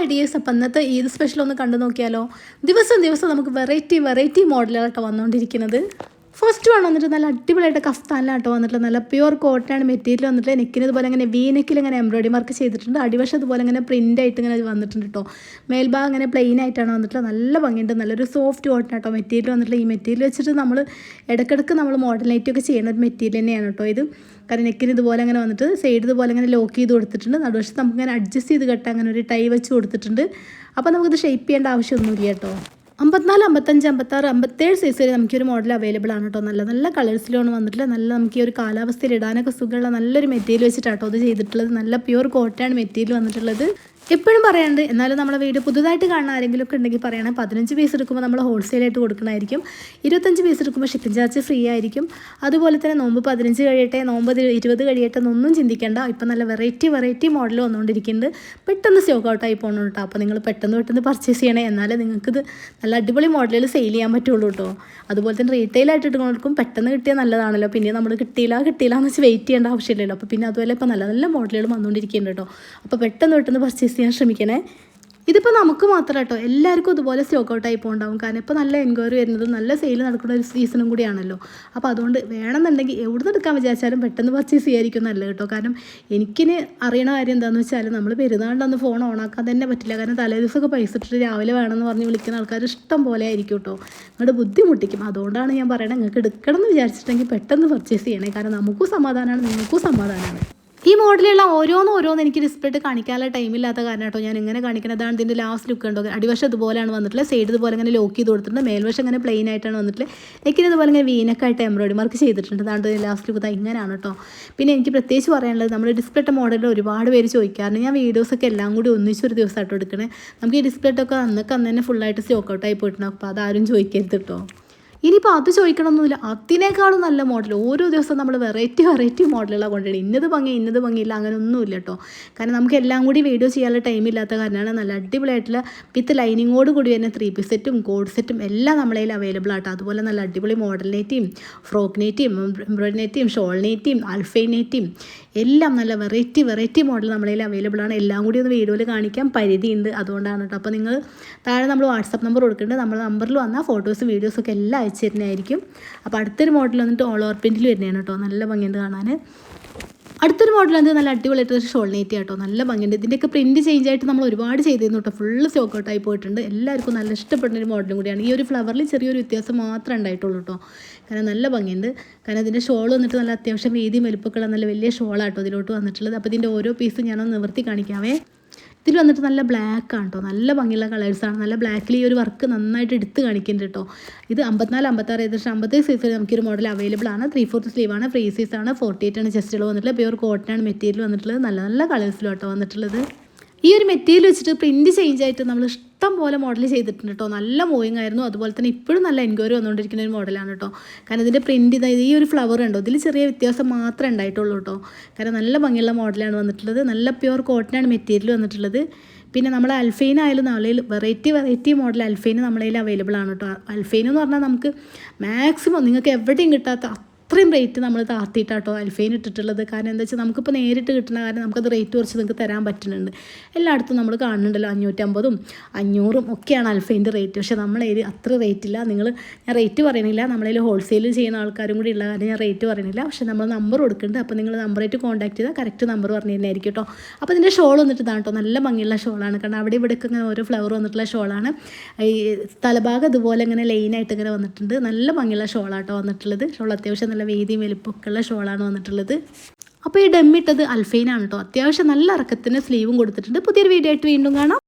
Ideas. അപ്പം ഇന്നത്തെ Eid special ഒന്ന് കണ്ടു നോക്കിയാലോ. ദിവസം നമുക്ക് വെറൈറ്റി മോഡലുകളൊക്കെ വന്നുകൊണ്ടിരിക്കുന്നത്. ഫസ്റ്റ് വൺ വന്നിട്ട് നല്ല അടിപൊളിയായിട്ട് കഫ്താനിലാട്ടോ വന്നിട്ട് നല്ല പ്യുവർ കോട്ടനാണ് മെറ്റീരിയൽ വന്നിട്ട് നെക്കിന് ഇതുപോലെ ഇങ്ങനെ വീനെക്കിൽ ഇങ്ങനെ എംബ്രോയിഡറി വർക്ക് ചെയ്തിട്ടുണ്ട്. അടിവശം ഇതുപോലെ ഇങ്ങനെ പ്രിൻ്റ് ആയിട്ട് ഇങ്ങനെ വന്നിട്ടുണ്ട് കേട്ടോ. മേൽഭാഗം ഇങ്ങനെ പ്ലെയിൻ ആയിട്ടാണ് വന്നിട്ട് നല്ല ഭംഗിയുണ്ട്. നല്ലൊരു സോഫ്റ്റ് കോട്ടൺ കേട്ടോ മെറ്റീരിയൽ വന്നിട്ട്. ഈ മെറ്റീരിയൽ വെച്ചിട്ട് നമ്മൾ ഇടയ്ക്കിടയ്ക്ക് നമ്മൾ മോഡൽ നൈറ്റൊക്കെ ചെയ്യുന്ന ഒരു മെറ്റീരിയൽ തന്നെയാണ് കേട്ടോ ഇത്. കാരണം നെക്കിന് ഇതുപോലെ അങ്ങനെ വന്നിട്ട് സൈഡ് ഇതുപോലെ ഇങ്ങനെ ലോക്ക് ചെയ്ത് കൊടുത്തിട്ടുണ്ട്. നടുവശത്ത് നമുക്ക് ഇങ്ങനെ അഡ്ജസ്റ്റ് ചെയ്ത് കെട്ടാൻ അങ്ങനെ ഒരു ടൈ വെച്ച് കൊടുത്തിട്ടുണ്ട്. അപ്പോൾ നമുക്കിത് ഷേപ്പ് ചെയ്യേണ്ട ആവശ്യമൊന്നുമില്ല കേട്ടോ. 54, 55, 56, 57 സൈസ് വരെ നമുക്കൊരു മോഡൽ അവൈലബിൾ ആണ് കേട്ടോ. നല്ല കളേഴ്സിലാണ് വന്നിട്ടുള്ളത്. നല്ല നമുക്ക് ഈ ഒരു കാലാവസ്ഥയിൽ ഇടാനൊക്കെ സുഖമുള്ള നല്ലൊരു മെറ്റീരിയൽ വെച്ചിട്ടാട്ടോ ഇത് ചെയ്തിട്ടുള്ളത്. നല്ല പ്യുവർ കോട്ടൺ മെറ്റീരിയൽ വന്നിട്ടുള്ളത്. എപ്പോഴും പറയാണ്ട് എന്നാലും നമ്മളെ വീഡിയോ പുതുതായിട്ട് കാണുന്ന ആരെങ്കിലും ഒക്കെ ഉണ്ടെങ്കിൽ പറയണേ. 15 പീസ് എടുക്കുമ്പോൾ നമ്മൾ ഹോൾസെയിലായിട്ട് കൊടുക്കണമായിരിക്കും. 25 പീസ് എടുക്കുമ്പോൾ ഷിപ്പിംഗ് ചാർജ് ഫ്രീ ആയിരിക്കും. അതുപോലെ തന്നെ നോമ്പ് 15 കഴിയട്ടെ, നോമ്പ് 20 കഴിയട്ടെ എന്നൊന്നും ചിന്തിക്കേണ്ട. ഇപ്പം നല്ല വെറൈറ്റി മോഡൽ വന്നുകൊണ്ടിരിക്കുന്നുണ്ട്. പെട്ടെന്ന് സ്റ്റോക്ക് ഔട്ടായി പോകണം കേട്ടോ. അപ്പോൾ നിങ്ങൾ പെട്ടെന്ന് പർച്ചേസ് ചെയ്യണേ. എന്നാലേ നിങ്ങൾക്കിത് നല്ല അടിപൊളി മോഡലുകൾ സെയിൽ ചെയ്യാൻ പറ്റുള്ളൂ കേട്ടോ. അതുപോലെ തന്നെ റീറ്റെയിലായിട്ട് ഇട്ടുകൊടുക്കും. പെട്ടെന്ന് കിട്ടിയാൽ നല്ലതാണല്ലോ. പിന്നെ നമ്മൾ കിട്ടിയില്ല എന്ന് വെച്ച് വെയിറ്റ് ചെയ്യേണ്ട ആവശ്യമില്ലല്ലോ. അപ്പോൾ പിന്നെ അതുപോലെ ഇപ്പോൾ നല്ല മോഡലുകൾ വന്നുകൊണ്ടിരിക്കുന്നുണ്ട് കേട്ടോ. അപ്പോൾ പെട്ടെന്ന് പർച്ചേസ് ചെയ്യാൻ ശ്രമിക്കണേ. ഇതിപ്പോൾ നമുക്ക് മാത്രമല്ല കേട്ടോ, എല്ലാവർക്കും ഇതുപോലെ സ്റ്റോക്ക് ഔട്ടായി പോകുന്നുണ്ടാവും. കാരണം ഇപ്പോൾ നല്ല എൻക്വയറി വരുന്നതും നല്ല സെയിൽ നടക്കുന്ന ഒരു സീസണും കൂടിയാണല്ലോ. അപ്പോൾ അതുകൊണ്ട് വേണമെന്നുണ്ടെങ്കിൽ എവിടെ നിന്ന് എടുക്കാൻ വിചാരിച്ചാലും പെട്ടെന്ന് പർച്ചേസ് ചെയ്യായിരിക്കും നല്ലത് കേട്ടോ. കാരണം എനിക്കിന് അറിയണ കാര്യം എന്താണെന്ന് വെച്ചാൽ നമ്മൾ പെരുന്നാളിൻ്റെ ഫോൺ ഓണാക്കാൻ തന്നെ പറ്റില്ല. കാരണം തലേ ദിവസമൊക്കെ പൈസ ഇട്ടിട്ട് രാവിലെ വേണമെന്ന് പറഞ്ഞ് വിളിക്കുന്ന ആൾക്കാർ ഇഷ്ടം പോലെ ആയിരിക്കും കേട്ടോ. നിങ്ങളുടെ ബുദ്ധിമുട്ടിക്കും. അതുകൊണ്ടാണ് ഞാൻ പറയണത്, നിങ്ങൾക്ക് എടുക്കണം എന്ന് വിചാരിച്ചിട്ടുണ്ടെങ്കിൽ പെട്ടെന്ന് പർച്ചേസ് ചെയ്യണേ. കാരണം നമുക്കും സമാധാനമാണ്, നിങ്ങൾക്കും സമാധാനമാണ്. ഈ മോഡലുള്ള ഓരോന്ന് എനിക്ക് ഡിസ്പ്ലേ കാണിക്കാനുള്ള ടൈമില്ലാത്ത കാരണം കേട്ടോ ഞാൻ ഇങ്ങനെ കാണിക്കുന്നത്. അതാണ് ഇതിൻ്റെ ലാസ്റ്റ് ലുക്ക് ഉണ്ടോ. അടിവശം ഇതുപോലെയാണ് വന്നിട്ടുള്ളത്. സൈഡ് ഇതുപോലെ ഇങ്ങനെ ലോക്ക് ചെയ്ത് കൊടുത്തിട്ടുണ്ട്. മേൽവശം ഇങ്ങനെ പ്ലെയിൻ ആയിട്ടാണ് വന്നിട്ടുള്ളത്. നെക്കിന് ഇതുപോലെ ഇങ്ങനെ വീനക്കായിട്ട് എംബ്രോയിഡറി വർക്ക് ചെയ്തിട്ടുണ്ട്. അതാണ് ലാസ്റ്റ് ലുക്ക് ഇങ്ങനെയാണ് കേട്ടോ. പിന്നെ എനിക്ക് പ്രത്യേകിച്ച് പറയാനുള്ളത്, നമ്മൾ ഡിസ്പ്ലേ മോഡലിൽ ഒരുപാട് പേര് ചോദിക്കാറുണ്ട്. ഞാൻ വീഡിയോസൊക്കെ എല്ലാം കൂടി ഒന്നിച്ചൊരു ദിവസമായിട്ട് എടുക്കണേ. നമുക്ക് ഈ ഡിസ്പ്ലേ ഒക്കെ അന്ന് തന്നെ ഫുള്ളായിട്ട് സ്റ്റോക്ക് ഔട്ടായി പോയിട്ടുണ്ട്. അപ്പോൾ അതാരും ചോദിക്കരുത് കേട്ടോ. ഇനിയിപ്പോൾ അത് ചോദിക്കണമെന്നില്ല, അതിനേക്കാളും നല്ല മോഡൽ ഓരോ ദിവസം നമ്മൾ വെറൈറ്റി മോഡലുകളാണ് കൊണ്ടുവരുന്നത്. ഇന്നത് ഭംഗിയില്ല അങ്ങനെ ഒന്നുമില്ല കേട്ടോ. കാരണം നമുക്ക് എല്ലാം കൂടി വീഡിയോ ചെയ്യാനുള്ള ടൈമില്ലാത്ത കാരണമാണ്. നല്ല അടിപൊളിയായിട്ടുള്ള വിത്ത് ലൈനിങ്ങോട് കൂടി വരുന്ന 3 പീസ് സെറ്റും കോഡ് സെറ്റും എല്ലാം നമ്മളെ കയ്യിൽ അവൈലബിൾ ആട്ടോ. അതുപോലെ നല്ല അടിപൊളി മോഡൽ നെറ്റിയും ഫ്രോക്ക് നെറ്റിയും എംബ്രോയിഡറി നെറ്റിയും ഷോൾ നെറ്റിയും അൽഫൈൻ നെറ്റിയും എല്ലാം നല്ല വെറൈറ്റി മോഡൽ നമ്മളെ കയ്യിൽ അവൈലബിൾ ആണ്. എല്ലാം കൂടി ഒന്ന് വീഡിയോയിൽ കാണിക്കാൻ പരിധിയുണ്ട്. അതുകൊണ്ടാണ് കേട്ടോ. അപ്പോൾ നിങ്ങൾ താഴെ നമ്മൾ വാട്സാപ്പ് നമ്പർ കൊടുക്കുന്നുണ്ട്. നമ്മുടെ നമ്പറിൽ വന്നാൽ ഫോട്ടോസും വീഡിയോസൊക്കെ എല്ലാം അയച്ചു തരുന്നതായിരിക്കും. അപ്പോൾ അടുത്തൊരു മോഡൽ വന്നിട്ട് ഓൾ ഓവർ പ്രിൻറ്റിൽ വരുന്നതാണ് കേട്ടോ. നല്ല ഭംഗിയുണ്ട് കാണാൻ. അടുത്തൊരു മോഡൽ അത് നല്ല അടിപൊളിയായിട്ട് ഷോൾ നെറ്റി കേട്ടോ. നല്ല ഭംഗിയുണ്ട്. ഇതിൻ്റെയൊക്കെ പ്രിൻറ്റ് ചേഞ്ച് ആയിട്ട് നമ്മൾ ഒരുപാട് ചെയ്തിരുന്നു കേട്ടോ. ഫുള്ള് സ്റ്റോക്ക് ഔട്ടായി പോയിട്ടുണ്ട്. എല്ലാവർക്കും നല്ല ഇഷ്ടപ്പെടുന്ന ഒരു മോഡലും കൂടിയാണ്. ഈ ഒരു ഫ്ലവറിൽ ചെറിയൊരു വ്യത്യാസം മാത്രമേ ഉണ്ടായിട്ടുള്ളൂ കേട്ടോ. കാരണം നല്ല ഭംഗിയുണ്ട്. കാരണം ഇതിൻ്റെ ഷോൾ വന്നിട്ട് നല്ല അത്യാവശ്യം വീതിയും വലുപ്പമൊക്കെയുള്ള നല്ല വലിയ ഷോളാട്ടോ ഇതിലോട്ട് വന്നിട്ടുള്ളത്. അപ്പോൾ ഇതിൻ്റെ ഓരോ പീസും ഞാനൊന്ന് നിവർത്തി കാണിക്കാവേ. ഇതിൽ വന്നിട്ട് നല്ല ബ്ലാക്കാണ് കേട്ടോ. നല്ല ഭംഗിയുള്ള കളേഴ്സാണ്. നല്ല ബ്ലാക്കിൽ ഈ ഒരു വർക്ക് നന്നായിട്ട് എടുത്ത് കാണിക്കുന്നുണ്ട് കേട്ടോ. ഇത് 54, 56 ഏകദേശം 57 സൈസിൽ നമുക്കൊരു മോഡൽ അവൈലബിൾ ആണ്. 3/4 സ്ലീവാണ്. ഫ്രീ സൈസാണ്. 48 ആണ് ചെസ്റ്റുകൾ വന്നിട്ടുള്ളത്. പ്യുവർ കോട്ടനാണ് മെറ്റീരിയൽ വന്നിട്ടുള്ളത്. നല്ല കളേഴ്സിലും കേട്ടോ വന്നിട്ടുള്ളത്. ഈ ഒരു മെറ്റീരിയൽ വെച്ചിട്ട് പ്രിൻറ്റ് ചേഞ്ച് ആയിട്ട് നമ്മൾ ഇഷ്ടം പോലെ മോഡൽ ചെയ്തിട്ടുണ്ട് കേട്ടോ. നല്ല മൂവിങ് ആയിരുന്നു. അതുപോലെ തന്നെ ഇപ്പോഴും നല്ല എൻക്വയറി വന്നുകൊണ്ടിരിക്കുന്ന ഒരു മോഡലാണ് കേട്ടോ. കാരണം ഇതിൻ്റെ പ്രിൻറ്റ് ഈ ഒരു ഫ്ലവർ ഉണ്ടോ, ഇതിൽ ചെറിയ വ്യത്യാസം മാത്രമേ ഉണ്ടായിട്ടുള്ളൂ കേട്ടോ. കാരണം നല്ല ഭംഗിയുള്ള മോഡലാണ് വന്നിട്ടുള്ളത്. നല്ല പ്യുവർ കോട്ടനാണ് മെറ്റീരിയൽ വന്നിട്ടുള്ളത്. പിന്നെ നമ്മൾ അൽഫൈൻ ആയാലും നമ്മളതിൽ വെറൈറ്റി മോഡൽ അൽഫൈൻ നമ്മളതിൽ അവൈലബിൾ ആണ് കേട്ടോ. അൽഫൈൻ എന്ന് പറഞ്ഞാൽ നമുക്ക് മാക്സിമം നിങ്ങൾക്ക് എവിടെയും കിട്ടാത്ത അത്രയും റേറ്റ് നമ്മൾ താഴ്ത്തിയിട്ടാട്ടോ അൽഫൈൻ ഇട്ടിട്ടുള്ളത്. കാരണം എന്താ വെച്ചാൽ നമുക്കിപ്പോൾ നേരിട്ട് കിട്ടുന്ന കാരണം നമുക്കത് റേറ്റ് കുറച്ച് നിങ്ങൾക്ക് തരാൻ പറ്റുന്നുണ്ട്. എല്ലായിടത്തും നമ്മൾ കാണുന്നുണ്ടല്ലോ 550ഉം 500ഉം ഒക്കെയാണ് അൽഫൈൻ്റെ റേറ്റ്. പക്ഷേ നമ്മളതിൽ അത്ര റേറ്റ് ഇല്ല. ഞാൻ റേറ്റ് പറയണില്ല. നമ്മളതിൽ ഹോൾസെയിൽ ചെയ്യുന്ന ആൾക്കാരും കൂടി ഉള്ള കാര്യം ഞാൻ റേറ്റ് പറയണില്ല. പക്ഷേ നമ്മൾ നമ്പർ കൊടുക്കുന്നുണ്ട്. അപ്പോൾ നിങ്ങൾ നമ്പറായിട്ട് കോൺടാക്ട് ചെയ്താൽ കറക്റ്റ് നമ്പർ പറഞ്ഞു തന്നെയായിരിക്കും കേട്ടോ. അപ്പോൾ ഇതിൻ്റെ ഷോൾ വന്നിട്ട് ഇതാണ് കേട്ടോ. നല്ല ഭംഗിയുള്ള ഷോളാണ്. കാരണം അവിടെ ഇവിടെയൊക്കെ ഇങ്ങനെ ഓരോ ഫ്ലവർ വന്നിട്ടുള്ള ഷോളാണ്. ഈ തലഭാഗം ഇതുപോലെ ഇങ്ങനെ ലൈനായിട്ട് ഇങ്ങനെ വന്നിട്ടുണ്ട്. നല്ല ഭംഗിയുള്ള ഷോളാട്ടോ വന്നിട്ടുള്ളത്. ഷോൾ അത്യാവശ്യം നല്ല വീതിയും വലുപ്പമൊക്കെയുള്ള ഷോളാണ് വന്നിട്ടുള്ളത്. അപ്പോൾ ഈ ഡെമ്മിട്ടത് അൽഫൈനാണ് കേട്ടോ. അത്യാവശ്യം നല്ല ഇറക്കത്തിന് സ്ലീവും കൊടുത്തിട്ടുണ്ട്. പുതിയൊരു വീഡിയോ ആയിട്ട് വീണ്ടും കാണാം.